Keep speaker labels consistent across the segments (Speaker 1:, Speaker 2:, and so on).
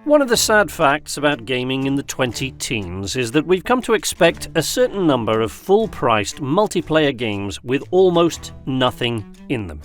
Speaker 1: One of the sad facts about gaming in the 20-teens is that we've come to expect a certain number of full-priced multiplayer games with almost nothing in them.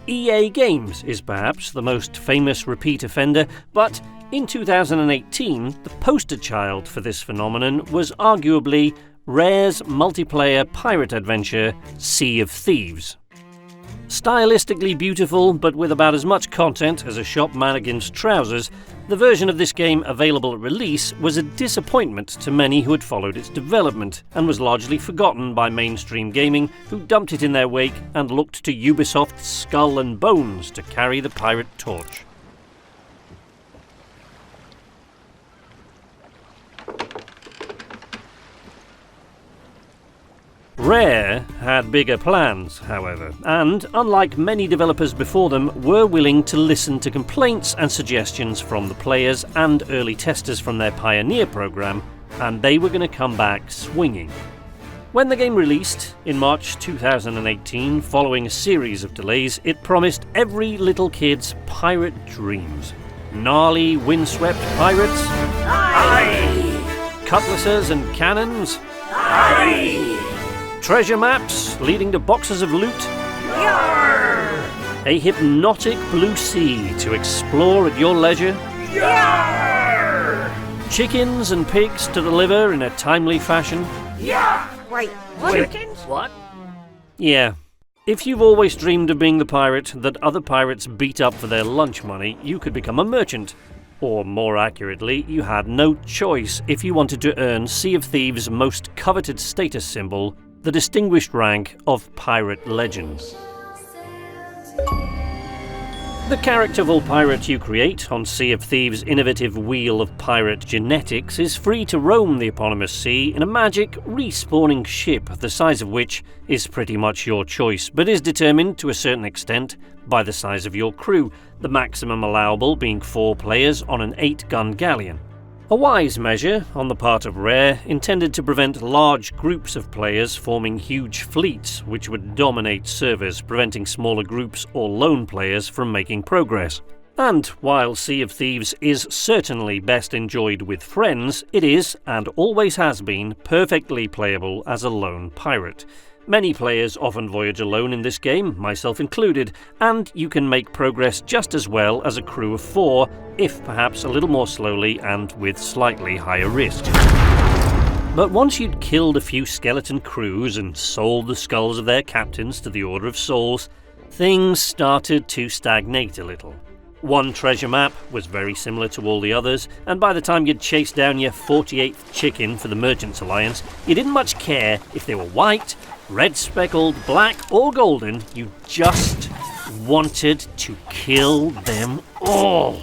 Speaker 1: EA Games is perhaps the most famous repeat offender, but in 2018, the poster child for this phenomenon was arguably Rare's multiplayer pirate adventure, Sea of Thieves. Stylistically beautiful, but with about as much content as a shop mannequin's trousers, the version of this game available at release was a disappointment to many who had followed its development, and was largely forgotten by mainstream gaming, who dumped it in their wake and looked to Ubisoft's Skull and Bones to carry the pirate torch. Rare had bigger plans, however, and, unlike many developers before them, were willing to listen to complaints and suggestions from the players and early testers from their Pioneer program, and they were going to come back swinging. When the game released, in March 2018, following a series of delays, it promised every little kid's pirate dreams. Gnarly, windswept pirates? Aye! Cutlasses and cannons? Aye! Treasure maps leading to boxes of loot? Yarr! A hypnotic blue sea to explore at your leisure? Yarr! Chickens and pigs to deliver in a timely fashion?
Speaker 2: Yarr! Wait, what? Chickens?
Speaker 1: What? Yeah. If you've always dreamed of being the pirate that other pirates beat up for their lunch money, you could become a merchant. Or, more accurately, you had no choice if you wanted to earn Sea of Thieves' most coveted status symbol, the distinguished rank of Pirate Legend. The characterful pirate you create on Sea of Thieves' innovative wheel of pirate genetics is free to roam the eponymous sea in a magic, respawning ship the size of which is pretty much your choice, but is determined to a certain extent by the size of your crew, the maximum allowable being 4 players on an 8-gun galleon. A wise measure on the part of Rare, intended to prevent large groups of players forming huge fleets which would dominate servers, preventing smaller groups or lone players from making progress. And while Sea of Thieves is certainly best enjoyed with friends, it is, and always has been, perfectly playable as a lone pirate. Many players often voyage alone in this game, myself included, and you can make progress just as well as a crew of 4, if perhaps a little more slowly and with slightly higher risk. But once you'd killed a few skeleton crews and sold the skulls of their captains to the Order of Souls, things started to stagnate a little. One treasure map was very similar to all the others, and by the time you'd chased down your 48th chicken for the Merchants Alliance, you didn't much care if they were white, red speckled, black or golden. You just wanted to kill them all.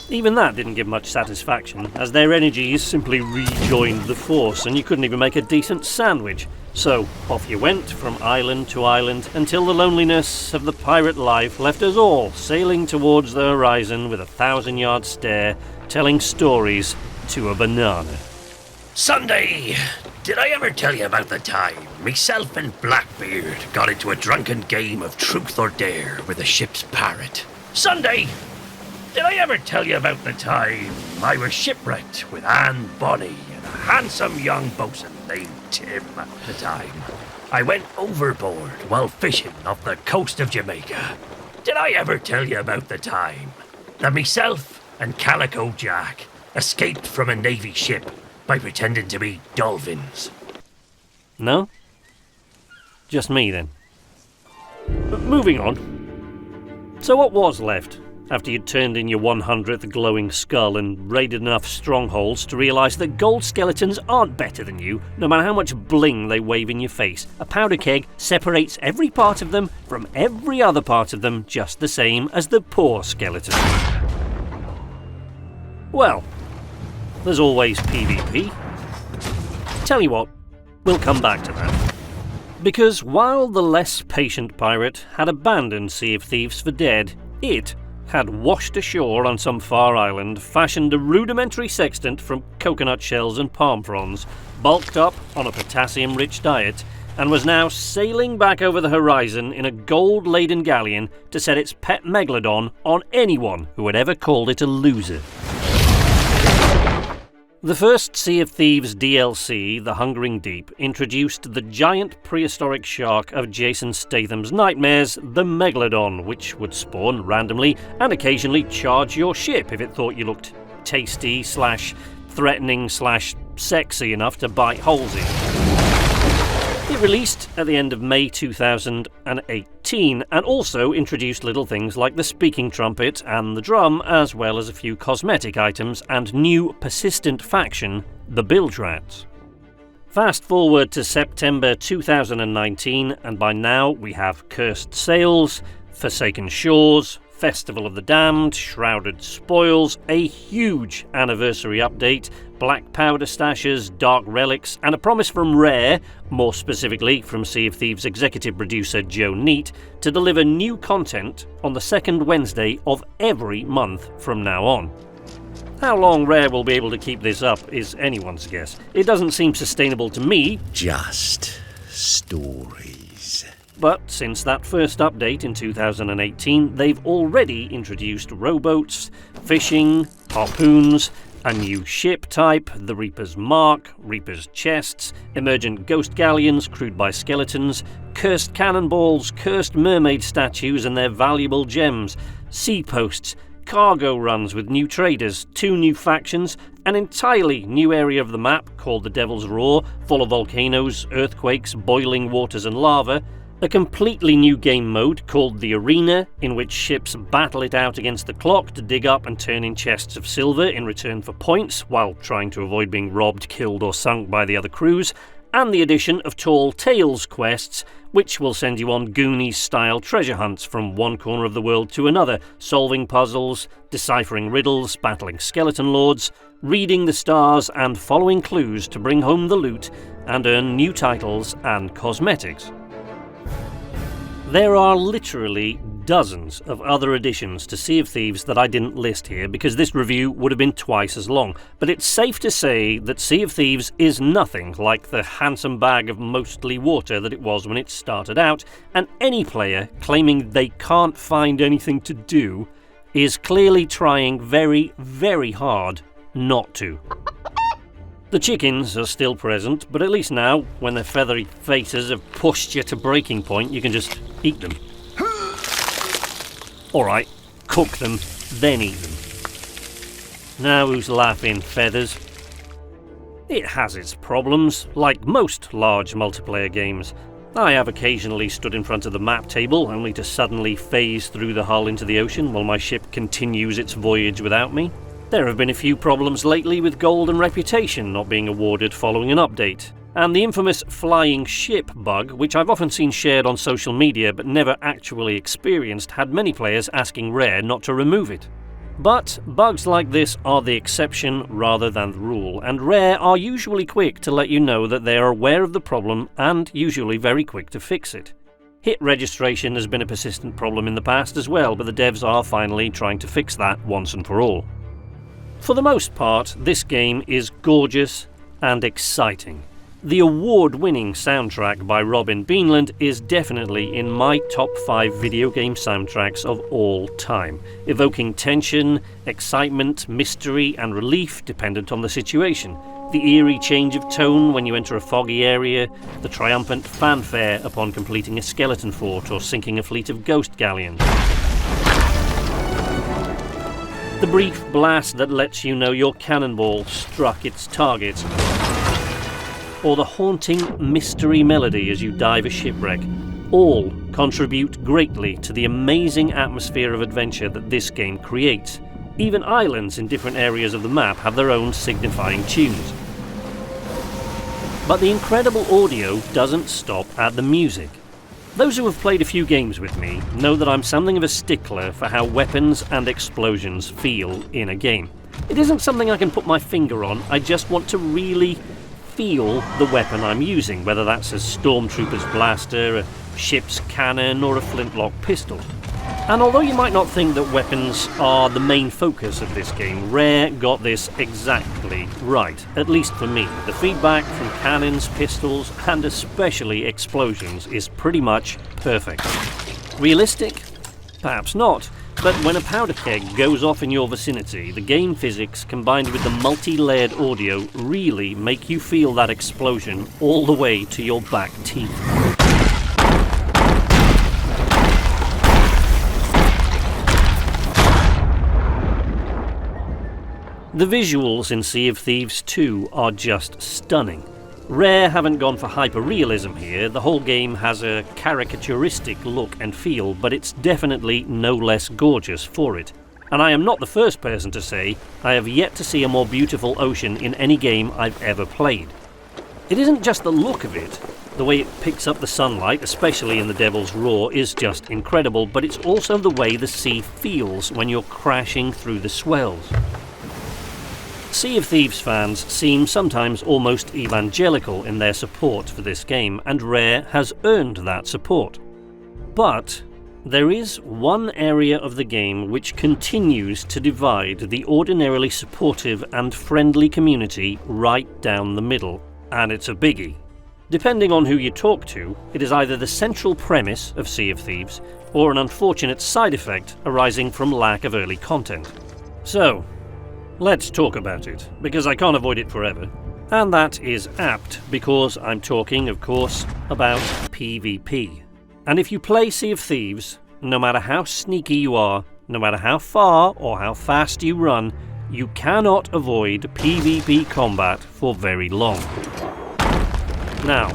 Speaker 1: Even that didn't give much satisfaction, as their energies simply rejoined the force and you couldn't even make a decent sandwich. So off you went from island to island until the loneliness of the pirate life left us all sailing towards the horizon with a 1,000-yard stare, telling stories to a banana.
Speaker 3: Sunday! Did I ever tell you about the time myself and Blackbeard got into a drunken game of truth or dare with a ship's pirate? Sunday! Did I ever tell you about the time I was shipwrecked with Anne Bonny and a handsome young boatswain named Tim at the time? I went overboard while fishing off the coast of Jamaica. Did I ever tell you about the time that myself and Calico Jack escaped from a Navy ship by pretending to be dolphins?
Speaker 1: No? Just me then. But moving on. So what was left after you'd turned in your 100th glowing skull and raided enough strongholds to realise that gold skeletons aren't better than you, no matter how much bling they wave in your face? A powder keg separates every part of them from every other part of them just the same as the poor skeleton. Well, there's always PvP. Tell you what, we'll come back to that. Because while the less patient pirate had abandoned Sea of Thieves for dead, it had washed ashore on some far island, fashioned a rudimentary sextant from coconut shells and palm fronds, bulked up on a potassium-rich diet, and was now sailing back over the horizon in a gold-laden galleon to set its pet megalodon on anyone who had ever called it a loser. The first Sea of Thieves DLC, The Hungering Deep, introduced the giant prehistoric shark of Jason Statham's nightmares, the Megalodon, which would spawn randomly and occasionally charge your ship if it thought you looked tasty/threatening/sexy enough to bite holes in. It released at the end of May 2018 and also introduced little things like the speaking trumpet and the drum, as well as a few cosmetic items and new persistent faction, the Bilge Rats. Fast forward to September 2019 and by now we have Cursed Sails, Forsaken Shores, Festival of the Damned, Shrouded Spoils, a huge anniversary update, black powder stashes, dark relics, and a promise from Rare, more specifically from Sea of Thieves executive producer Joe Neate, to deliver new content on the second Wednesday of every month from now on. How long Rare will be able to keep this up is anyone's guess. It doesn't seem sustainable to me.
Speaker 3: Just stories.
Speaker 1: But since that first update in 2018, they've already introduced rowboats, fishing, harpoons, a new ship type, the Reaper's Mark, Reaper's Chests, emergent ghost galleons crewed by skeletons, cursed cannonballs, cursed mermaid statues and their valuable gems, sea posts, cargo runs with new traders, 2 new factions, an entirely new area of the map called the Devil's Roar, full of volcanoes, earthquakes, boiling waters and lava, a completely new game mode called the Arena, in which ships battle it out against the clock to dig up and turn in chests of silver in return for points, while trying to avoid being robbed, killed or sunk by the other crews, and the addition of Tall Tales quests, which will send you on Goonies-style treasure hunts from one corner of the world to another, solving puzzles, deciphering riddles, battling skeleton lords, reading the stars and following clues to bring home the loot and earn new titles and cosmetics. There are literally dozens of other additions to Sea of Thieves that I didn't list here because this review would have been twice as long, but it's safe to say that Sea of Thieves is nothing like the handsome bag of mostly water that it was when it started out, and any player claiming they can't find anything to do is clearly trying very, very hard not to. The chickens are still present, but at least now, when their feathery faces have pushed you to breaking point, you can just eat them. Alright, cook them, then eat them. Now who's laughing, Feathers? It has its problems, like most large multiplayer games. I have occasionally stood in front of the map table, only to suddenly phase through the hull into the ocean while my ship continues its voyage without me. There have been a few problems lately with gold and reputation not being awarded following an update, and the infamous flying ship bug, which I've often seen shared on social media but never actually experienced, had many players asking Rare not to remove it. But bugs like this are the exception rather than the rule, and Rare are usually quick to let you know that they are aware of the problem and usually very quick to fix it. Hit registration has been a persistent problem in the past as well, but the devs are finally trying to fix that once and for all. For the most part, this game is gorgeous and exciting. The award-winning soundtrack by Robin Beanland is definitely in my top 5 video game soundtracks of all time, evoking tension, excitement, mystery and relief dependent on the situation, the eerie change of tone when you enter a foggy area, the triumphant fanfare upon completing a skeleton fort or sinking a fleet of ghost galleons. The brief blast that lets you know your cannonball struck its target, or the haunting mystery melody as you dive a shipwreck, all contribute greatly to the amazing atmosphere of adventure that this game creates. Even islands in different areas of the map have their own signifying tunes. But the incredible audio doesn't stop at the music. Those who have played a few games with me know that I'm something of a stickler for how weapons and explosions feel in a game. It isn't something I can put my finger on, I just want to really feel the weapon I'm using, whether that's a stormtrooper's blaster, a ship's cannon or a flintlock pistol. And although you might not think that weapons are the main focus of this game, Rare got this exactly right, at least for me. The feedback from cannons, pistols, and especially explosions is pretty much perfect. Realistic? Perhaps not, but when a powder keg goes off in your vicinity, the game physics combined with the multi-layered audio really make you feel that explosion all the way to your back teeth. The visuals in Sea of Thieves 2 are just stunning. Rare haven't gone for hyper-realism here, the whole game has a caricaturistic look and feel, but it's definitely no less gorgeous for it. And I am not the first person to say I have yet to see a more beautiful ocean in any game I've ever played. It isn't just the look of it. The way it picks up the sunlight, especially in the Devil's Roar, is just incredible, but it's also the way the sea feels when you're crashing through the swells. Sea of Thieves fans seem sometimes almost evangelical in their support for this game, and Rare has earned that support. But there is one area of the game which continues to divide the ordinarily supportive and friendly community right down the middle, and it's a biggie. Depending on who you talk to, it is either the central premise of Sea of Thieves, or an unfortunate side effect arising from lack of early content. So, let's talk about it, because I can't avoid it forever. And that is apt, because I'm talking, of course, about PvP. And if you play Sea of Thieves, no matter how sneaky you are, no matter how far or how fast you run, you cannot avoid PvP combat for very long. Now,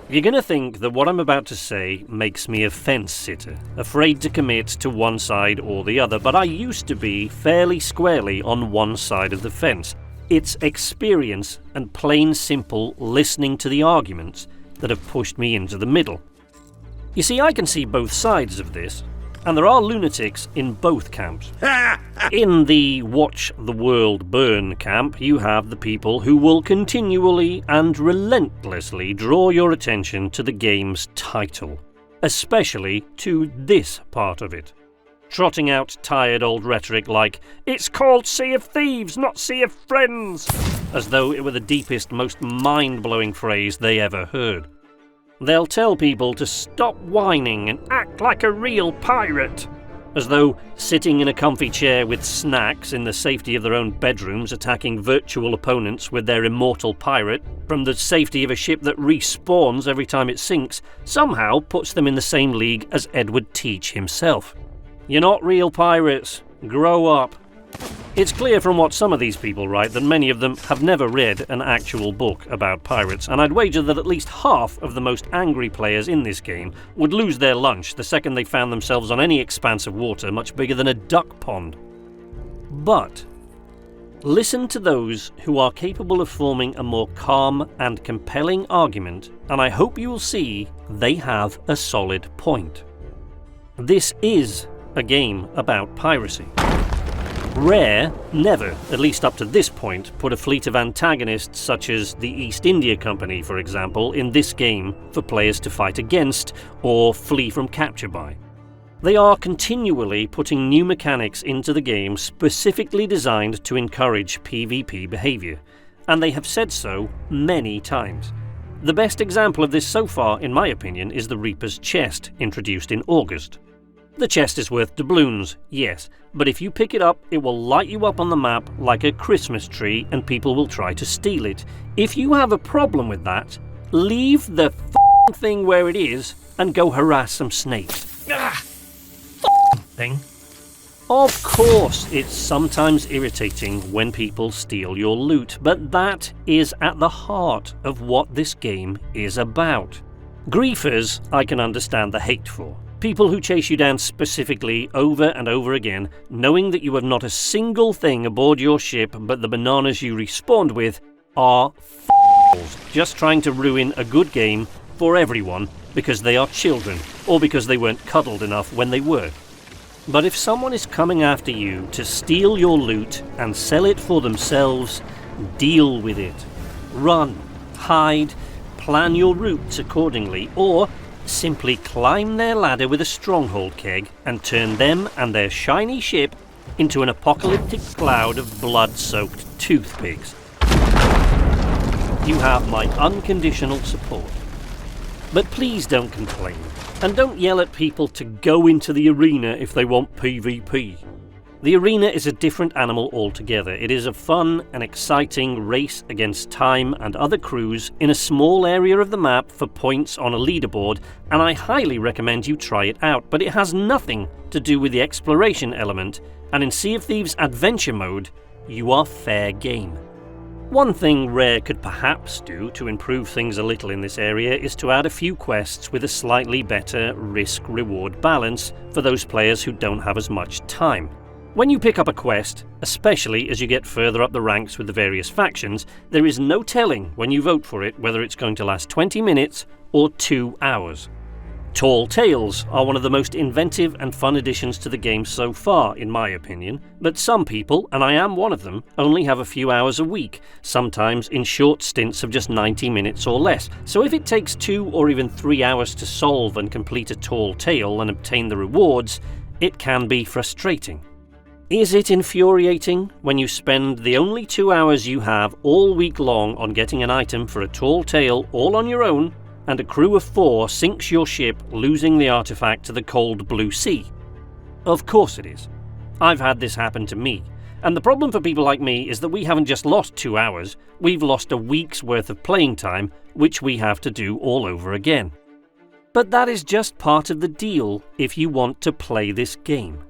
Speaker 1: you're going to think that what I'm about to say makes me a fence-sitter, afraid to commit to one side or the other, but I used to be fairly squarely on one side of the fence. It's experience and plain simple listening to the arguments that have pushed me into the middle. You see, I can see both sides of this, and there are lunatics in both camps. In the watch the world burn camp, you have the people who will continually and relentlessly draw your attention to the game's title, especially to this part of it, trotting out tired old rhetoric like, "It's called Sea of Thieves, not Sea of Friends," as though it were the deepest, most mind-blowing phrase they ever heard. They'll tell people to stop whining and act like a real pirate, as though sitting in a comfy chair with snacks in the safety of their own bedrooms attacking virtual opponents with their immortal pirate from the safety of a ship that respawns every time it sinks somehow puts them in the same league as Edward Teach himself. You're not real pirates. Grow up. It's clear from what some of these people write that many of them have never read an actual book about pirates, and I'd wager that at least half of the most angry players in this game would lose their lunch the second they found themselves on any expanse of water much bigger than a duck pond. But listen to those who are capable of forming a more calm and compelling argument, and I hope you will see they have a solid point. This is a game about piracy. Rare never, at least up to this point, put a fleet of antagonists such as the East India Company, for example, in this game for players to fight against or flee from capture by. They are continually putting new mechanics into the game specifically designed to encourage PvP behaviour, and they have said so many times. The best example of this so far, in my opinion, is the Reaper's Chest, introduced in August. The chest is worth doubloons, yes, but if you pick it up, it will light you up on the map like a Christmas tree and people will try to steal it. If you have a problem with that, leave the thing where it is and go harass some snakes.
Speaker 3: Thing.
Speaker 1: Of course, it's sometimes irritating when people steal your loot, but that is at the heart of what this game is about. Griefers, I can understand the hate for. People who chase you down specifically over and over again, knowing that you have not a single thing aboard your ship but the bananas you respawned with, are just trying to ruin a good game for everyone because they are children or because they weren't cuddled enough when they were. But if someone is coming after you to steal your loot and sell it for themselves, deal with it. Run, hide, plan your routes accordingly, or simply climb their ladder with a stronghold keg and turn them and their shiny ship into an apocalyptic cloud of blood-soaked toothpicks. You have my unconditional support. But please don't complain, and don't yell at people to go into the arena if they want PvP. The arena is a different animal altogether. It is a fun and exciting race against time and other crews in a small area of the map for points on a leaderboard, and I highly recommend you try it out, but it has nothing to do with the exploration element, and in Sea of Thieves Adventure Mode, you are fair game. One thing Rare could perhaps do to improve things a little in this area is to add a few quests with a slightly better risk-reward balance for those players who don't have as much time. When you pick up a quest, especially as you get further up the ranks with the various factions, there is no telling when you vote for it whether it's going to last 20 minutes or 2 hours. Tall Tales are one of the most inventive and fun additions to the game so far, in my opinion, but some people, and I am one of them, only have a few hours a week, sometimes in short stints of just 90 minutes or less. So if it takes 2 or even 3 hours to solve and complete a Tall Tale and obtain the rewards, it can be frustrating. Is it infuriating when you spend the only 2 hours you have all week long on getting an item for a Tall Tale all on your own, and a crew of 4 sinks your ship, losing the artifact to the cold blue sea? Of course it is. I've had this happen to me, and the problem for people like me is that we haven't just lost 2 hours, we've lost a week's worth of playing time, which we have to do all over again. But that is just part of the deal if you want to play this game.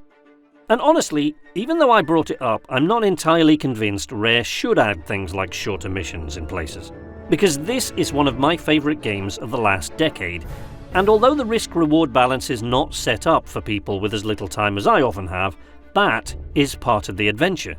Speaker 1: And honestly, even though I brought it up, I'm not entirely convinced Rare should add things like shorter missions in places. Because this is one of my favourite games of the last decade, and although the risk-reward balance is not set up for people with as little time as I often have, that is part of the adventure.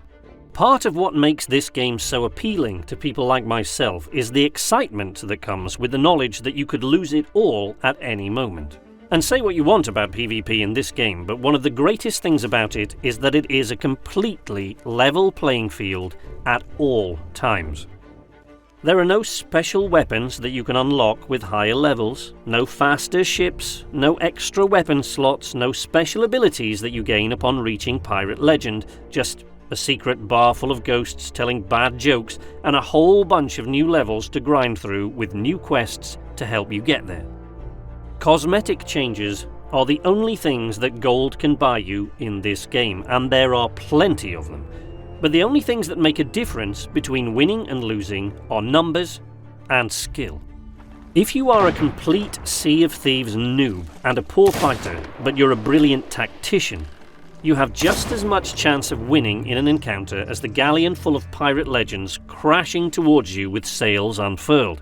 Speaker 1: Part of what makes this game so appealing to people like myself is the excitement that comes with the knowledge that you could lose it all at any moment. And say what you want about PvP in this game, but one of the greatest things about it is that it is a completely level playing field at all times. There are no special weapons that you can unlock with higher levels, no faster ships, no extra weapon slots, no special abilities that you gain upon reaching Pirate Legend, just a secret bar full of ghosts telling bad jokes and a whole bunch of new levels to grind through with new quests to help you get there. Cosmetic changes are the only things that gold can buy you in this game, and there are plenty of them. But the only things that make a difference between winning and losing are numbers and skill. If you are a complete Sea of Thieves noob and a poor fighter, but you're a brilliant tactician, you have just as much chance of winning in an encounter as the galleon full of pirate legends crashing towards you with sails unfurled.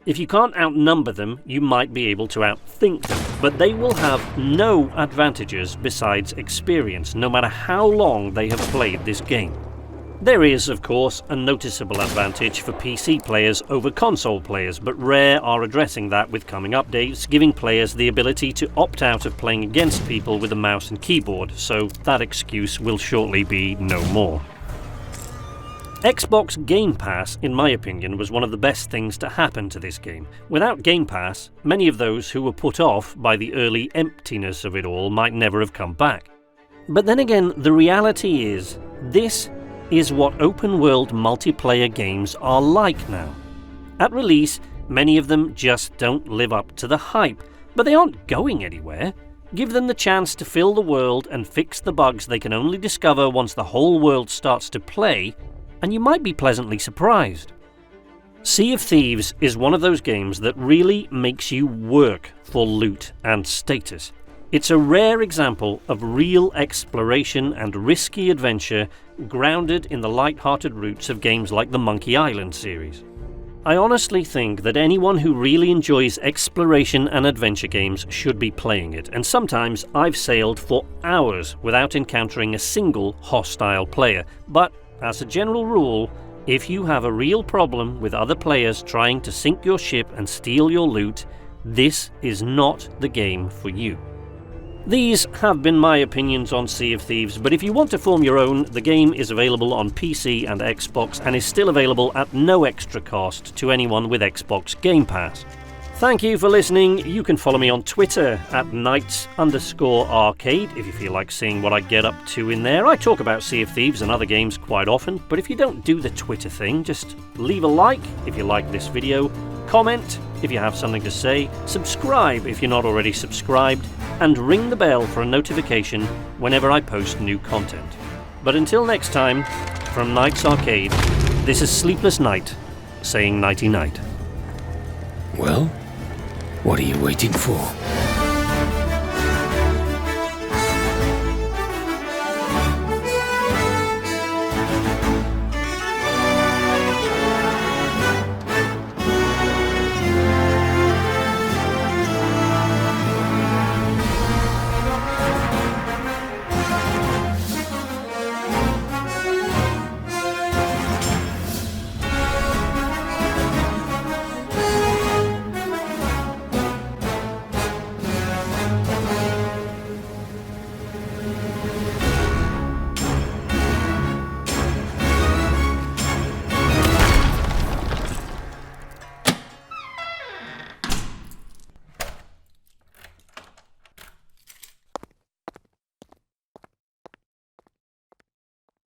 Speaker 1: If you can't outnumber them, you might be able to outthink them, but they will have no advantages besides experience, no matter how long they have played this game. There is, of course, a noticeable advantage for PC players over console players, but Rare are addressing that with coming updates, giving players the ability to opt out of playing against people with a mouse and keyboard, so that excuse will shortly be no more. Xbox Game Pass, in my opinion, was one of the best things to happen to this game. Without Game Pass, many of those who were put off by the early emptiness of it all might never have come back. But then again, the reality is, this is what open-world multiplayer games are like now. At release, many of them just don't live up to the hype, but they aren't going anywhere. Give them the chance to fill the world and fix the bugs they can only discover once the whole world starts to play, and you might be pleasantly surprised. Sea of Thieves is one of those games that really makes you work for loot and status. It's a rare example of real exploration and risky adventure grounded in the light-hearted roots of games like the Monkey Island series. I honestly think that anyone who really enjoys exploration and adventure games should be playing it, and sometimes I've sailed for hours without encountering a single hostile player, but as a general rule, if you have a real problem with other players trying to sink your ship and steal your loot, this is not the game for you. These have been my opinions on Sea of Thieves, but if you want to form your own, the game is available on PC and Xbox and is still available at no extra cost to anyone with Xbox Game Pass. Thank you for listening. You can follow me on Twitter at knights_arcade if you feel like seeing what I get up to in there. I talk about Sea of Thieves and other games quite often, but if you don't do the Twitter thing, just leave a like if you like this video, comment if you have something to say, subscribe if you're not already subscribed, and ring the bell for a notification whenever I post new content. But until next time, from Knights Arcade, this is Sleepless Night, saying nighty-night.
Speaker 3: Well, what are you waiting for?